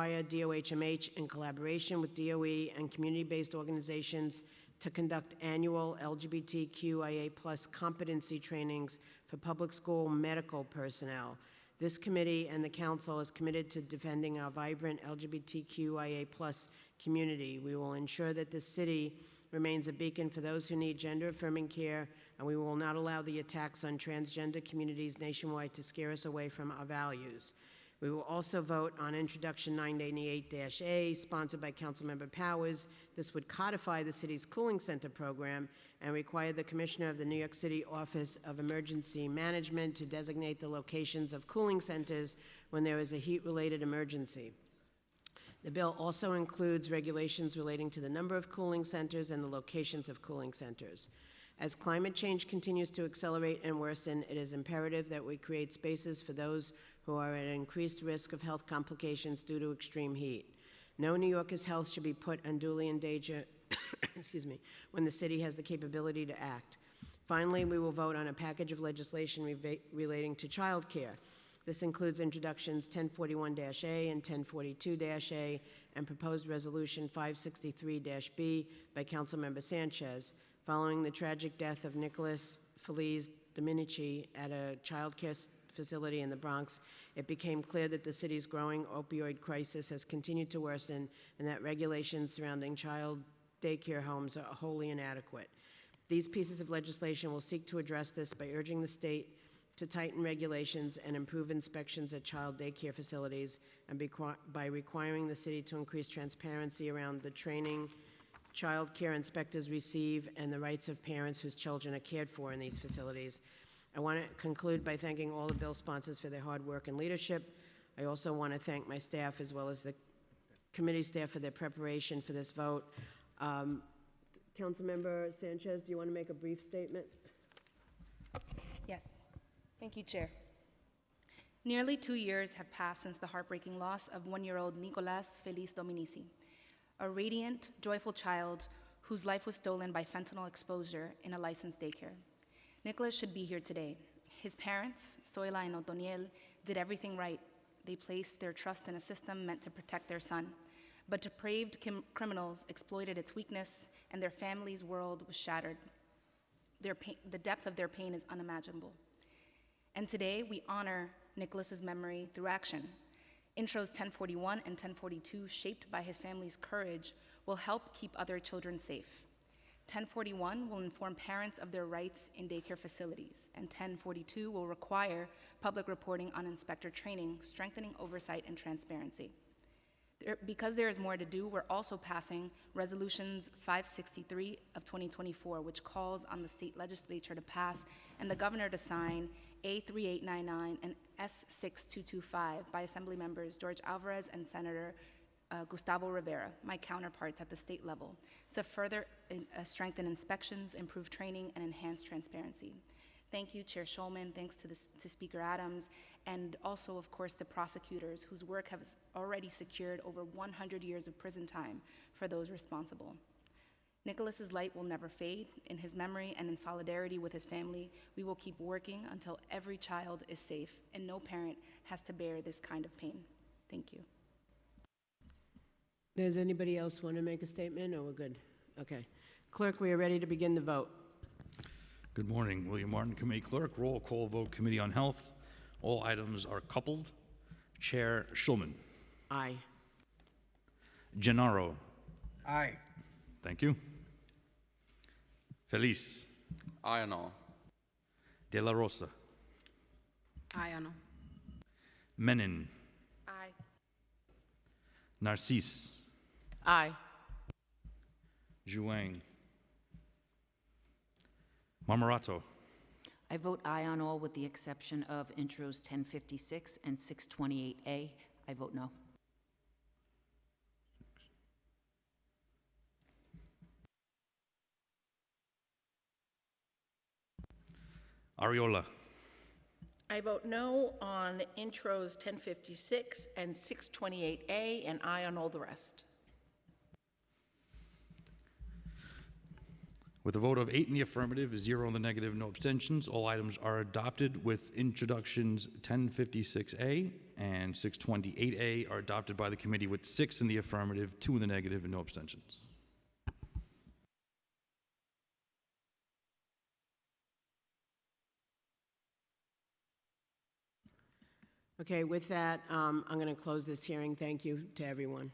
require DOHMH in collaboration with DOE and community-based organizations to conduct annual LGBTQIA+ competency trainings for public school medical personnel. This committee and the council is committed to defending our vibrant LGBTQIA+ community. We will ensure that this city remains a beacon for those who need gender-affirming care, and we will not allow the attacks on transgender communities nationwide to scare us away from our values. We will also vote on Introduction 988-A, sponsored by Councilmember Powers. This would codify the city's cooling center program and require the Commissioner of the New York City Office of Emergency Management to designate the locations of cooling centers when there is a heat-related emergency. The bill also includes regulations relating to the number of cooling centers and the locations of cooling centers. As climate change continues to accelerate and worsen, it is imperative that we create spaces for those who are at increased risk of health complications due to extreme heat. No New Yorker's health should be put unduly in danger excuse me, when the city has the capability to act. Finally, we will vote on a package of legislation relating to child care. This includes introductions 1041-A and 1042-A and proposed resolution 563-B by Councilmember Sanchez. Following the tragic death of Nicholas Feliz Dominici at a child care facility in the Bronx, it became clear that the city's growing opioid crisis has continued to worsen and that regulations surrounding child daycare homes are wholly inadequate. These pieces of legislation will seek to address this by urging the state to tighten regulations and improve inspections at child daycare facilities, and by requiring the city to increase transparency around the training child care inspectors receive and the rights of parents whose children are cared for in these facilities. I want to conclude by thanking all the bill sponsors for their hard work and leadership. I also want to thank my staff as well as the committee staff for their preparation for this vote. Councilmember Sanchez, do you want to make a brief statement? Yes. Thank you, Chair. Nearly 2 years have passed since the heartbreaking loss of one-year-old Nicolas Feliz Dominici, a radiant, joyful child whose life was stolen by fentanyl exposure in a licensed daycare. Nicholas should be here today. His parents, Soyla and Otoniel, did everything right. They placed their trust in a system meant to protect their son. But depraved criminals exploited its weakness, and their family's world was shattered. The depth of their pain is unimaginable. And today, we honor Nicholas's memory through action. Intros 1041 and 1042, shaped by his family's courage, will help keep other children safe. 1041 will inform parents of their rights in daycare facilities, and 1042 will require public reporting on inspector training, strengthening oversight and transparency. Because there is more to do, we're also passing Resolutions 563 of 2024, which calls on the state legislature to pass and the governor to sign A3899 and S6225 by Assembly members George Alvarez and Senator Gustavo Rivera, my counterparts at the state level, to further strengthen inspections, improve training, and enhance transparency. Thank you, Chair Schulman. Thanks to Speaker Adams, and also, of course, to prosecutors whose work has already secured over 100 years of prison time for those responsible. Nicholas's light will never fade. In his memory and in solidarity with his family, we will keep working until every child is safe and no parent has to bear this kind of pain. Thank you. Does anybody else want to make a statement, or we're good? Okay. Clerk, we are ready to begin the vote. Good morning. William Martin, Committee Clerk. Roll call vote, Committee on Health. All items are coupled. Chair Schulman. Aye. Gennaro. Aye. Thank you. Feliz. Aye on all. De La Rosa. Aye on all. Menin. Aye. Narcisse. Aye. Zhuang. Marmorato. I vote aye on all with the exception of intros 1056 and 628A. I vote no. Ariola. I vote no on intros 1056 and 628A, and aye on all the rest. With a vote of 8 in the affirmative, 0 in the negative, no abstentions, all items are adopted with introductions 1056A and 628A are adopted by the committee with 6 in the affirmative, 2 in the negative, and no abstentions. Okay, with that, I'm going to close this hearing. Thank you to everyone.